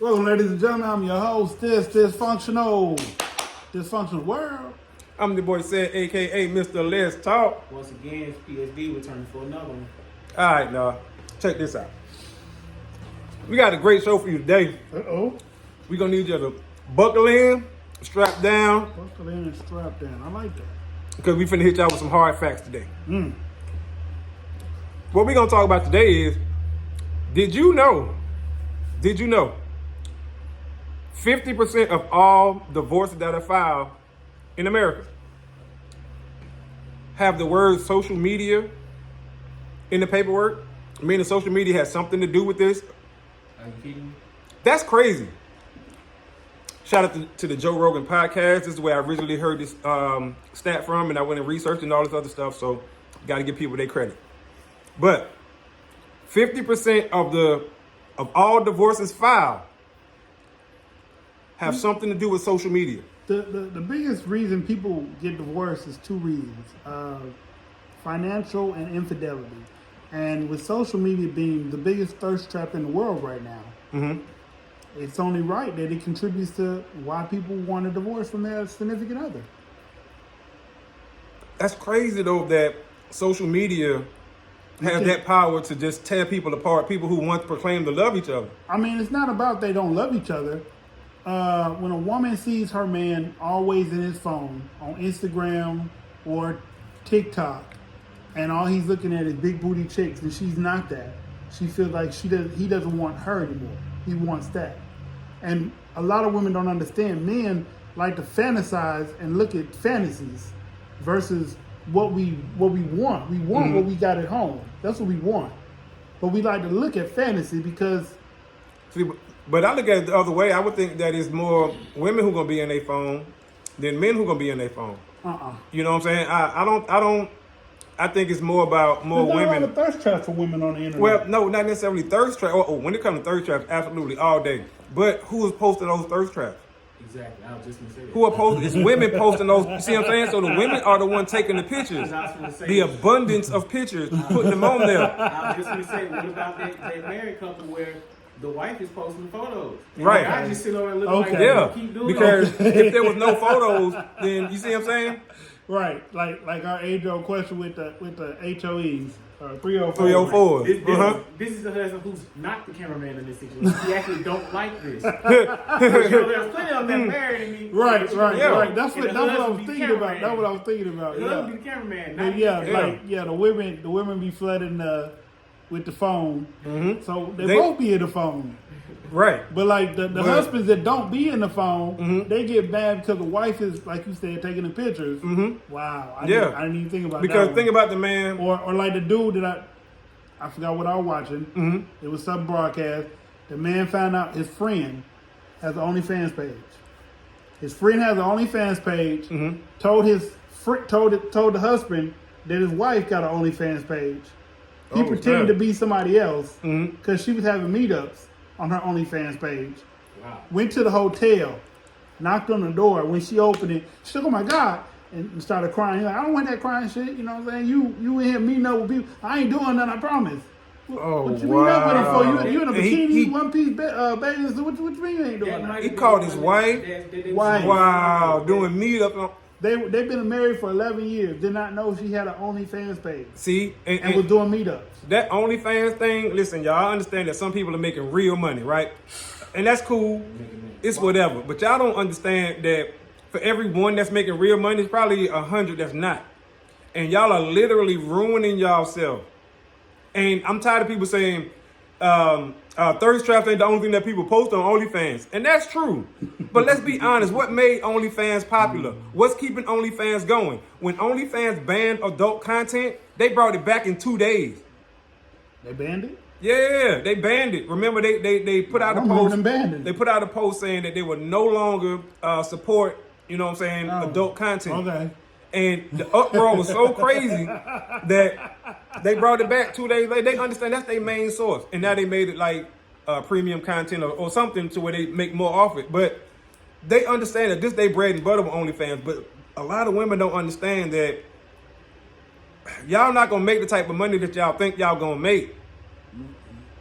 Welcome, ladies and gentlemen. I'm your host, Dysfunctional World. I'm the boy said, aka Mr. Let's Talk. Once again, it's PSD returning for another one. All right, now check this out. We got a great show for you today. Uh-oh. We're gonna need you to buckle in, strap down, Buckle in and strap down. I like that. because we finna hit y'all with some hard facts today. What we're gonna talk about today is, did you know 50% of all divorces that are filed in America have the word social media in the paperwork? Meaning social media has something to do with this. Are you kidding me? That's crazy. Shout out to the Joe Rogan podcast. This is where I originally heard this stat from, and I went and researched and all this other stuff. So, got to give people their credit. But 50% of all divorces filed have something to do with social media. The biggest reason people get divorced is two reasons. Financial and infidelity. And with social media being the biggest thirst trap in the world right now, it's only right that it contributes to why people want a divorce from their significant other. That's crazy though that social media has that power to just tear people apart. People who once proclaimed to love each other. I mean, it's not about they don't love each other. When a woman sees her man always in his phone on Instagram or TikTok, and all he's looking at is big booty chicks, and she's not that, she feels like he doesn't want her anymore. He wants that. And a lot of women don't understand. Men like to fantasize and look at fantasies versus what we want. We want what we got at home. That's what we want. But we like to look at fantasy because... See, but I look at it the other way. I would think that it's more women who gonna be in their phone than men who gonna be in their phone. You know what I'm saying? I think it's more about more There's women. not a lot of thirst traps for women on the internet. Well, no, not necessarily thirst trap. Oh, when it comes to thirst traps, absolutely all day. But who is posting those thirst traps? Exactly. I was just gonna say that. Who are posting? It's women posting those. You see what I'm saying? So the women are the ones taking the pictures. I was gonna say The abundance of pictures, putting them on there. I was just gonna say, what about that married couple where the wife is posting photos? And Right. I just sit over and look Okay. like, Yeah, keep doing because it. if there was no photos, then you see what I'm saying? Right, like our age-old question with the HOEs, 304. 304. This is the husband who's not the cameraman in this situation. He actually don't like this. There's plenty of them married and me. Right. Yeah. That's what I was thinking about. That's what I was thinking about. The husband Yeah, be the cameraman. but Not yeah, the women be flooding with the phone, so they They- both be in the phone. Right. But like the But- husbands that don't be in the phone, they get mad because the wife is, like you said, taking the pictures. Wow, I didn't even think about Because that. think about the man. Or like the dude that I forgot what I was watching. It was some broadcast. The man found out his friend has an OnlyFans page. His friend has an OnlyFans page. Told the husband that his wife got an OnlyFans page. He Oh, pretended snap. to be somebody else because she was having meetups on her OnlyFans page. Wow. Went to the hotel, knocked on the door. When she opened it, she said, "Oh my God." And started crying. He's like, "I don't want that crying shit. You know what I'm saying? You in here meeting up with people. I ain't doing nothing, I promise." Oh, What you mean up with it for? wow. You in a And bikini, he- one piece bathing suit. What you mean you ain't doing That that? might He have called been his one wife? that Wife. Wow, doing meetup. On, They've been married for 11 years. Did not know she had an OnlyFans page see, and was doing meetups. that OnlyFans thing. Listen, y'all understand that some people are making real money, right? And that's cool. It's whatever. But y'all don't understand that for every one that's making real money, there's probably 100 that's not. And y'all are literally ruining yourself. And I'm tired of people saying thirst traps ain't the only thing that people post on OnlyFans. And that's true. But let's be honest, what made OnlyFans popular? What's keeping OnlyFans going? When OnlyFans banned adult content, they brought it back in 2 days. They banned it? Yeah, they banned it. Remember, they put out a I remember post. them banning it. They put out a post saying that they would no longer support, you know what I'm saying, adult content. Okay. And the uproar was so crazy that they brought it back 2 days later. They understand that's their main source. And now they made it like premium content or something to where they make more off it. But they understand that this they bread and butter with OnlyFans. But a lot of women don't understand that y'all not going to make the type of money that y'all think y'all going to make.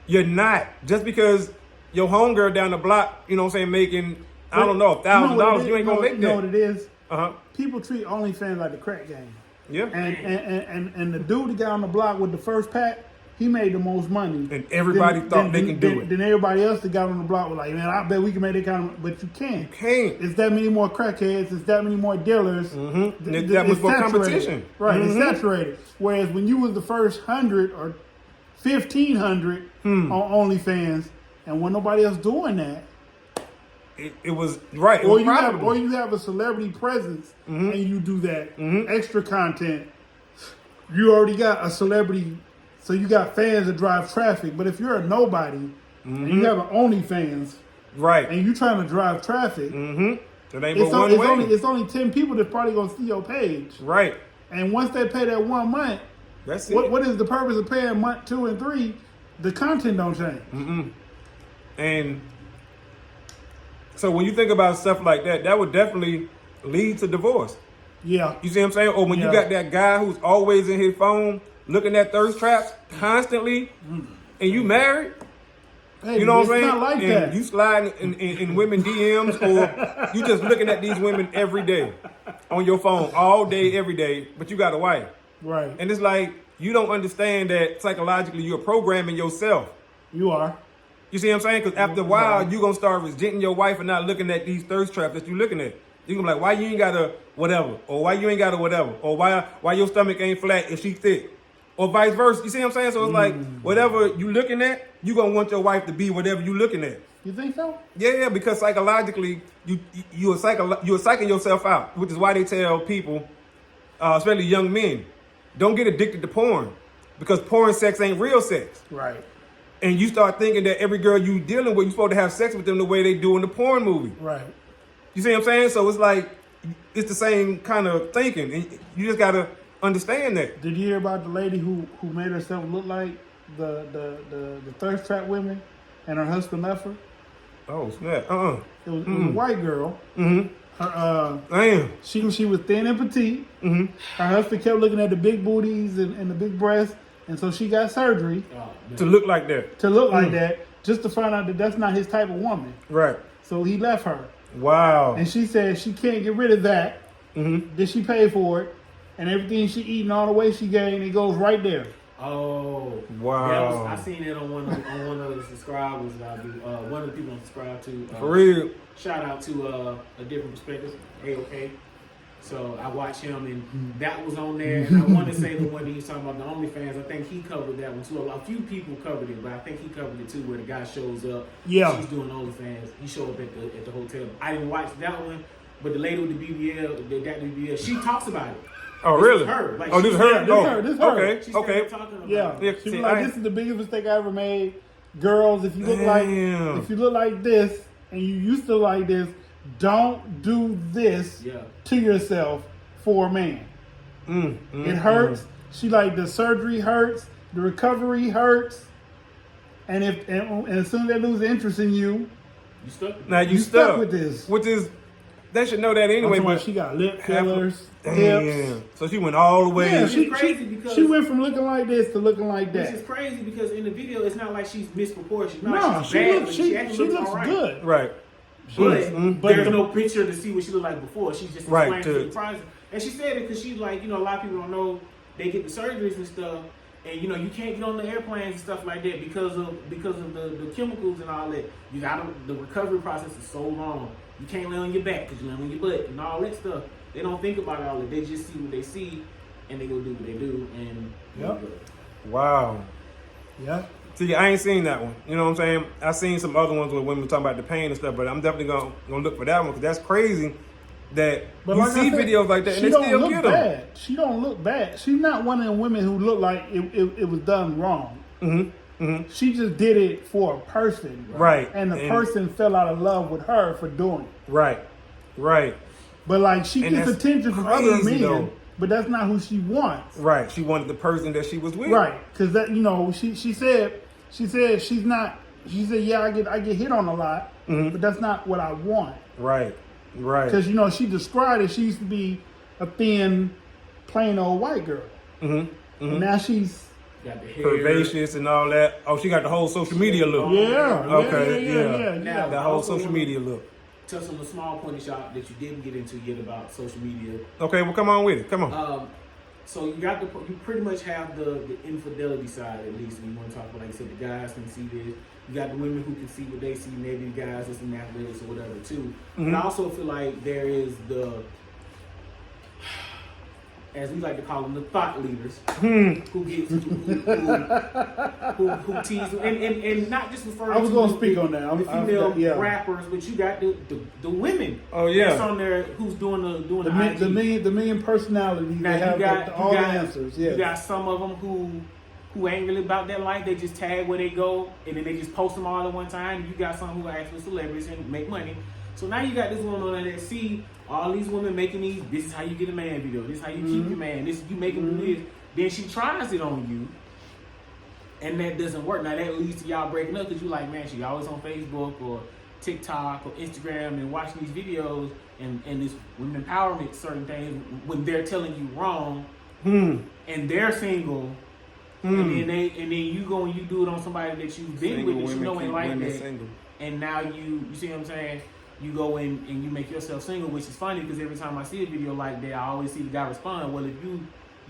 You're not. Just because your homegirl down the block, you know what I'm saying, making, I don't know, $1,000, you ain't gonna make You know that. what it is? Uh-huh. People treat OnlyFans like the crack game. Yeah. And the dude that got on the block with the first pack, he made the most money. And everybody thought they can do it. Then everybody else that got on the block was like, man, I bet we can make that kind of, but you can't. Can't. It's that many more crackheads. It's that many more dealers. Mm-hmm. That much more saturated. competition. Right, Mhm. it's saturated. Whereas when you was the first 100 or 1,500 on OnlyFans, and when nobody else doing that, It was right. It or was profitable. you have a celebrity presence and you do that extra content, you already got a celebrity, so you got fans that drive traffic. But if you're a nobody and you have an OnlyFans Right. and you trying to drive traffic, Mm-hmm. So they it's, go one way. it's only 10 people that's probably gonna see your page. Right. And once they pay that 1 month, That's it. what is the purpose of paying month 2 and 3? The content don't change. And so when you think about stuff like that, that would definitely lead to divorce. Yeah. You see what I'm saying? Or when you Yeah. got that guy who's always in his phone looking at thirst traps constantly, and you married, Hey, you know what I'm it's saying? not like and that. you sliding in women DMs, or you just looking at these women every day on your phone, all day, every day, but you got a wife. Right. And it's like, you don't understand that psychologically you're programming yourself. You are. You see what I'm saying? Because after a while, you're going to start resenting your wife and not looking at these thirst traps that you're looking at. You're going to be like, why you ain't got a whatever? Or why you ain't got a whatever? Or why your stomach ain't flat if she thick? Or vice versa. You see what I'm saying? So it's like, whatever you looking at, you're going to want your wife to be whatever you looking at. You think so? Yeah, because psychologically, you're psyching yourself out, which is why they tell people, especially young men, don't get addicted to porn, because porn sex ain't real sex. Right. And you start thinking that every girl you dealing with, you're supposed to have sex with them the way they do in the porn movie. Right. You see what I'm saying? So it's like, it's the same kind of thinking. And you just got to understand that. Did you hear about the lady who made herself look like the thirst trap women, and her husband left her? Oh, snap. It was a white girl. Mm-hmm. Her, Damn. she was thin and petite. Mm-hmm. Her husband kept looking at the big booties and the big breasts, and so she got surgery To look like that. to look like that, just to find out that that's not his type of woman. Right. So he left her, Wow. and she said she can't get rid of that. Mm-hmm. Did she pay for it? And everything she eating, all the weight she gained, it goes right there. Oh, Wow. I seen it on one of the subscribers that I do. One of the people I subscribe to. For real. Shout out to a different perspective, A-OK. So I watched him, and that was on there. And I want to say the one that he's talking about, the OnlyFans. I think he covered that one too. A few people covered it, but I think he covered it too, where the guy shows up. Yeah. She's doing OnlyFans. He showed up at the hotel. I didn't watch that one, but the lady with the BBL, that BBL, she talks about it. Oh, This really? is her. Like, Oh, this is she's- her? yeah, this Oh, her, this her. okay. She Okay. started talking about Yeah, it. Yeah, she see, was like, I- "This is the biggest mistake I ever made, girls. If you look Damn. like this, and you used to like this, don't do this Yeah. to yourself for a man. It hurts. She like the surgery hurts, the recovery hurts, and as soon as they lose interest in you, You stuck? Now you stuck stuck with this. Which is, they should know that anyway. I'm talking about But she got lip half- fillers, damn. hips. So she went all the way. Yeah, Which is crazy because- she went from looking like this to looking like Which that. is crazy because in the video, it's not like she's misproportioned. No, She's she bad, looks but she actually looks all right. good. Right. But But there's the- no picture to see what she looked like before. She's just Right, explaining to to- the price. And she said it because she's like, a lot of people don't know they get the surgeries and stuff. And you can't get on the airplanes and stuff like that because of the chemicals and all that. You got the recovery process is so long. You can't lay on your back because you lay on your butt and all that stuff. They don't think about all that. They just see what they see and they go do what they do. And Yep. Wow. Yeah. See, I ain't seen that one. You know what I'm saying? I seen some other ones where women talking about the pain and stuff, but I'm definitely gonna look for that one because that's crazy. That But you like I see said, videos like that and she they don't still look get them. bad. She don't look bad. She's not one of them women who look like it was done wrong. She just did it for a person, Right. And the person fell out of love with her for doing it. Right. Right. But like she And gets that's attention from other crazy, men, though. but that's not who she wants, Right. She wanted the person that she was with. right? Because that she said she's not. She said, yeah, I get hit on a lot, but that's not what I want. Right. Right. Because she described it. She used to be a thin, plain old white girl. And now she's got the hair. Curvaceous and all that. Oh, she got the whole social media look. Yeah. Okay, Yeah. Now, The whole social media look. Touch on the small pointy shot that you didn't get into yet about social media. Okay, well, come on with it. Come on. So you pretty much have the infidelity side, at least. And you want to talk about, like you said, the guys can see this. You got the women who can see what they see. Maybe the guys that's in athletics or whatever too. But I also feel like there is the, as we like to call them, the thought leaders who get who tease and not just referring to I was gonna speak on that. the female rappers, but you got the women. Oh, yeah. That's on there who's doing the IG. the million personalities Now, that have all the answers. Yes. You got some of them who ain't really about that life. They just tag where they go, and then they just post them all at one time. You got some who are actually celebrities and make money. So now you got this woman on there that see all these women making these. This is how you get a man video. This is how you keep your man. This you make him do this. Then she tries it on you, and that doesn't work. Now that leads to y'all breaking up because you like, man, she always on Facebook or TikTok or Instagram and watching these videos and this women empowerment certain things when they're telling you wrong, and they're single. And then you go and you do it on somebody that you've been Single with that you know ain't like that. single. And now you see what I'm saying? You go in and you make yourself single, which is funny because every time I see a video like that, I always see the guy respond, well, if you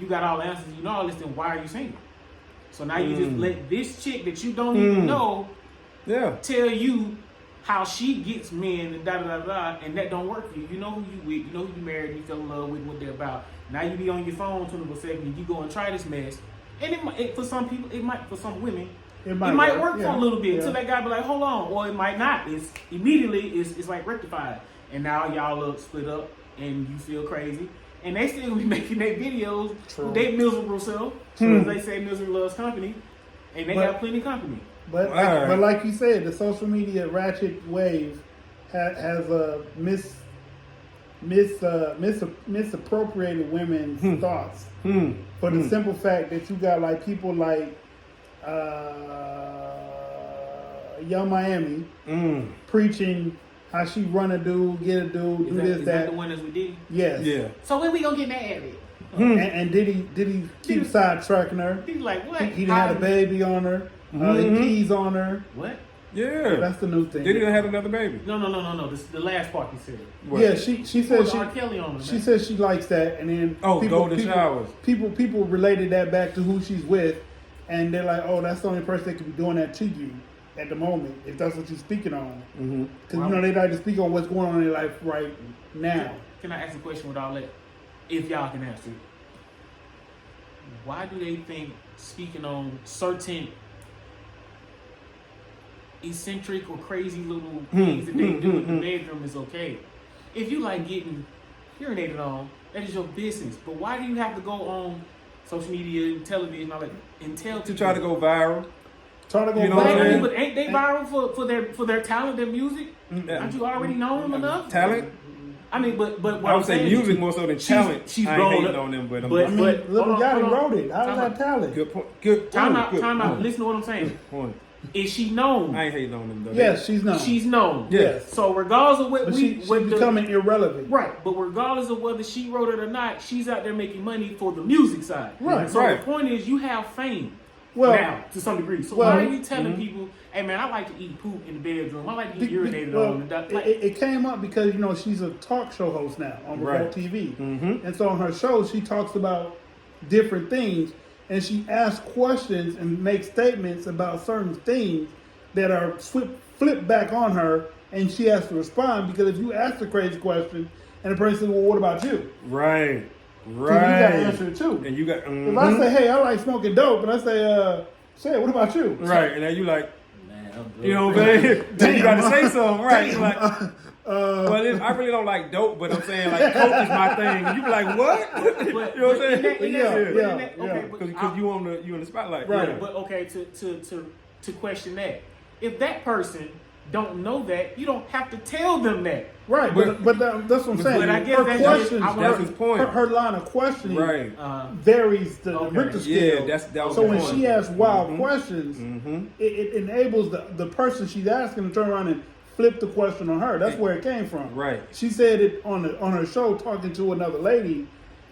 got all the answers, you know all this, then why are you single? So now you just let this chick that you don't even know tell you how she gets men and da-da-da-da, and that don't work for you. You know who you with, you know who you married, and you fell in love with what they're about. Now you be on your phone 24/7 and you go and try this mess. And for some people, it might, for some women, it might work for a little bit until that guy be like, hold on, or it might not. It's immediately it's like rectified, and now y'all look split up, and you feel crazy, and they still be making their videos. They miserable self, as they say, misery loves company, and they got plenty of company. But like you said, the social media ratchet wave has misappropriated women's thoughts for the simple fact that you got like people like Young Miami preaching how she run a dude, get a dude, do this, is that. The one as we did? Yes. Yeah. So when we gonna get married? And did he keep sidetracking her? He's like, what? He had a baby on her. He pees on her. What? Yeah. That's the new thing. Did he have another baby? No. This is the last part he said. What? Yeah, she said R. Kelly on her, she says she likes that, and then golden showers. People related that back to who she's with, and they're like, oh, that's the only person that could be doing that to you at the moment, if that's what you're speaking on. Because they like to speak on what's going on in their life right now. Can I ask a question with all that? If y'all can answer it. Why do they think speaking on certain eccentric or crazy little things that they do in the bedroom is okay? If you like getting urinated on, that is your business. But why do you have to go on social media and television and all that and tell people? To try to go viral. Try to go viral. But ain't they viral for their talent, their music? Aren't you already known enough? Talent? I mean, but what I would say music more so than talent. She's I ain't hating on them, but Little Yachty wrote it. How is that talent? Good point. Good. Time out. Listen to what I'm saying. Point. Is she known? I ain't hating on them though. Yes, she's known. She's known. Yes. So regardless of what but she's becoming irrelevant. Right. But regardless of whether she wrote it or not, she's out there making money for the music side. Right. So the point is, you have fame. Well, now, to some degree. So why are you telling people, hey man, I like to eat poop in the bedroom. I like to get urinated on. It came up because, she's a talk show host now on Revolt TV. And so on her show, she talks about different things. And she asks questions and makes statements about certain things that are flipped back on her. And she has to respond, because if you ask a crazy question and the person says, well, what about you? Right. So you got to answer it too. And you got. If I say, hey, I like smoking dope, and I say, what about you? Right, and then you like, man, you know what I'm saying? Then you got to say something, right? You're like, well, I really don't like dope, but I'm saying like coke is my thing. And you be like, what? You know what I'm saying? Yeah. Because you on the spotlight, right? Yeah. But okay, to question that, if that person don't know that, you don't have to tell them that. Right, but that's what I'm saying. But I guess that's his point. Her line of questioning varies the Richter scale. Yeah, that was so the when point. she asks wild questions, it enables the person she's asking to turn around and flip the question on her. That's where it came from. Right. She said it on her show talking to another lady,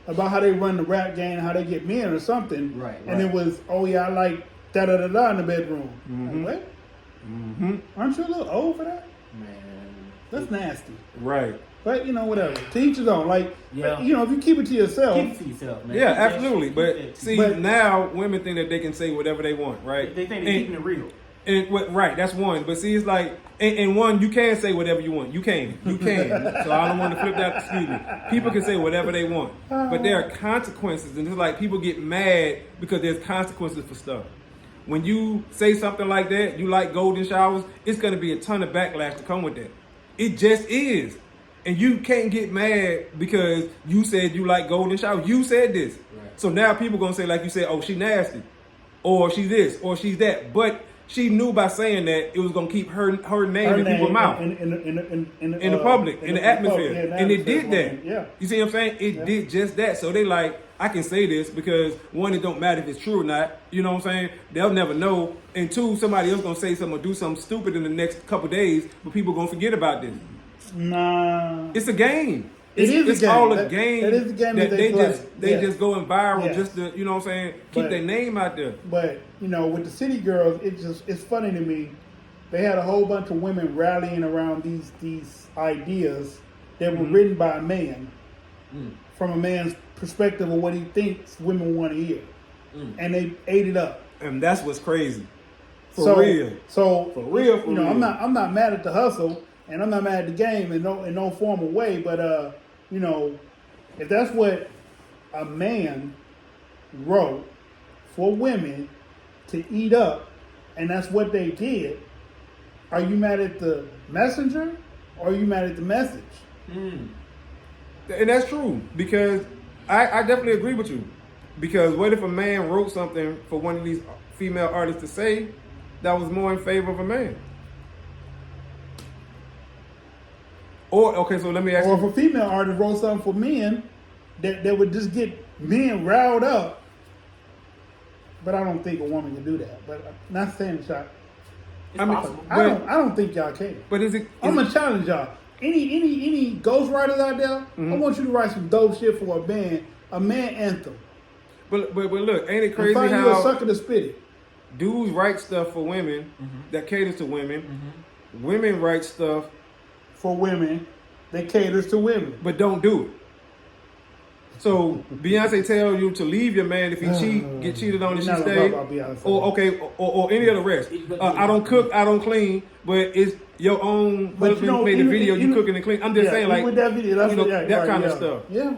about how they run the rap game, how they get men or something. Right, And right. it was, oh yeah, I like da da da da in the bedroom. Like, what? Aren't you a little old for that? Man. That's nasty. Right. But you know, whatever. To each his own. Like, Yeah. you know, if you keep it to yourself, Keep it to yourself, man. Yeah, Keep that absolutely. shit- But keep that to see, But- now women think that they can say whatever they want, right? They think they're keeping it real. Right, that's one. But see, it's like, and one, you can say whatever you want. You can. So I don't want to flip that. Excuse me. People can say whatever they want, but there are consequences, and it's like people get mad because there's consequences for stuff. When you say something like that, you like golden showers, it's going to be a ton of backlash to come with that. It just is. And you can't get mad because you said you like golden showers. You said this. Right. So now people going to say, like you said, oh, she nasty. Or she's this, or she's that. But she knew by saying that it was going to keep her name in people's mouth. In the public, in the atmosphere. Yeah, in the and it atmosphere, did that. Yeah. You see what I'm saying? It did just that. So they like, I can say this because one, it don't matter if it's true or not. You know what I'm saying? They'll never know. And two, somebody else gonna say something or do something stupid in the next couple days, but people gonna forget about this. Nah. It's a game. It is a it's game. all a That- game. that is the game that they play. They Yeah. just going viral Yeah. just to, you know what I'm saying, keep But- their name out there. But you know, with the city girls, it's funny to me. They had a whole bunch of women rallying around these ideas that were written by a man from a man's perspective of what he thinks women want to hear, and they ate it up. And that's what's crazy. For real. So For real, for you know, real. I'm not mad at the hustle, and I'm not mad at the game in no formal way. But you know, if that's what a man wrote for women to eat up, and that's what they did, are you mad at the messenger or are you mad at the message? And that's true because I definitely agree with you. Because what if a man wrote something for one of these female artists to say that was more in favor of a man? Or, okay, so let me ask Or if you. a female artist wrote something for men that would just get men riled up. But I don't think a woman can do that. But not saying the shot. It's I mean, possible. I don't think y'all can. But is it? I'm gonna challenge y'all. Any ghostwriters out there? I want you to write some dope shit for a man anthem. But look, ain't it And crazy find you a how sucker to spit it. dudes write stuff for women that caters to women, women write stuff For women, that caters to women. but don't do it. So Beyonce tell you to leave your man if he get cheated on, and she You're not gonna stay. talk about Beyonce. Or okay, or any of the rest. I don't cook, I don't clean, but it's your own But husband you know, made a even- video, you even- cooking and clean. I'm just saying, like with that video, that's you know, yeah, that right, kind of yeah. stuff. Yeah,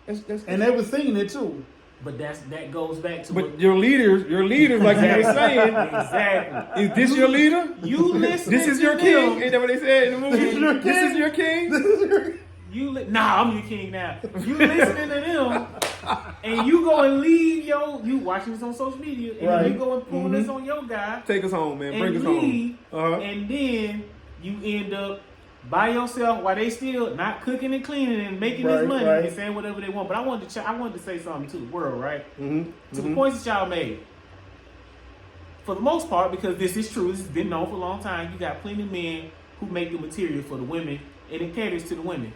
That's and they were singing it too. But that goes back to but your leaders, like you were saying, exactly. is this your leader? You listen. This is your king. Ain't that what they said in the movie? This is your This is king? your king. Nah, I'm your king now. You listening to them, and you go and leave you watching this on social media, and Right. you go and pull this on your guy, Take us home, man. and Bring us leave, home. and then you end up by yourself while they still not cooking and cleaning and making Right, this money right. and saying whatever they want. But I wanted to say something to the world, right? Mm-hmm. To the points that y'all made. For the most part, because this is true, this has been known for a long time, you got plenty of men who make the material for the women, and it caters to the women.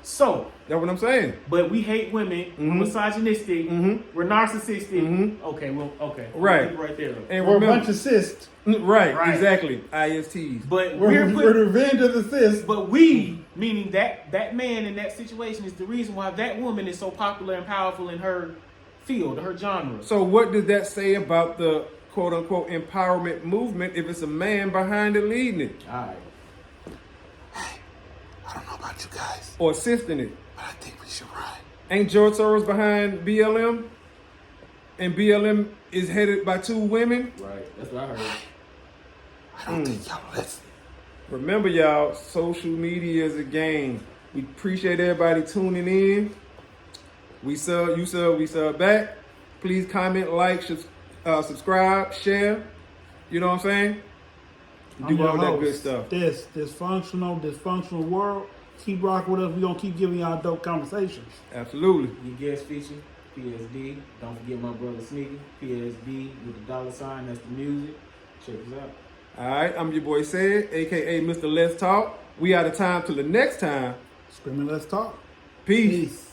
So, That's what I'm saying. but we hate women, we're misogynistic, we're narcissistic. Okay, well, okay. Right. We'll keep it right there. And We're a remember, bunch of cysts. right, Right. exactly. ISTs. But We're we're the revenge of the cysts. but we, meaning that man in that situation, is the reason why that woman is so popular and powerful in her field, her genre. So what does that say about the quote unquote empowerment movement if it's a man behind it leading it All right. I don't know about you guys, or assisting it? but I think we should ride. Ain't George Soros behind BLM? And BLM is headed by two women? Right. That's what I heard. I don't think y'all listen. Remember, y'all, social media is a game. We appreciate everybody tuning in. We sub, you sub, we sub back. Please comment, like, subscribe, share. You know what I'm saying? I'm Do your all that host. good stuff. This dysfunctional world. Keep rocking with us. We're gonna keep giving y'all dope conversations. Absolutely. Your guest feature, PSD. Don't forget my brother Sneaky, PSD with the $sign. That's the music. Check us out. All right, I'm your boy Said, aka Mr. Let's Talk. We out of time till the next time. Screaming, let's talk. Peace. Peace.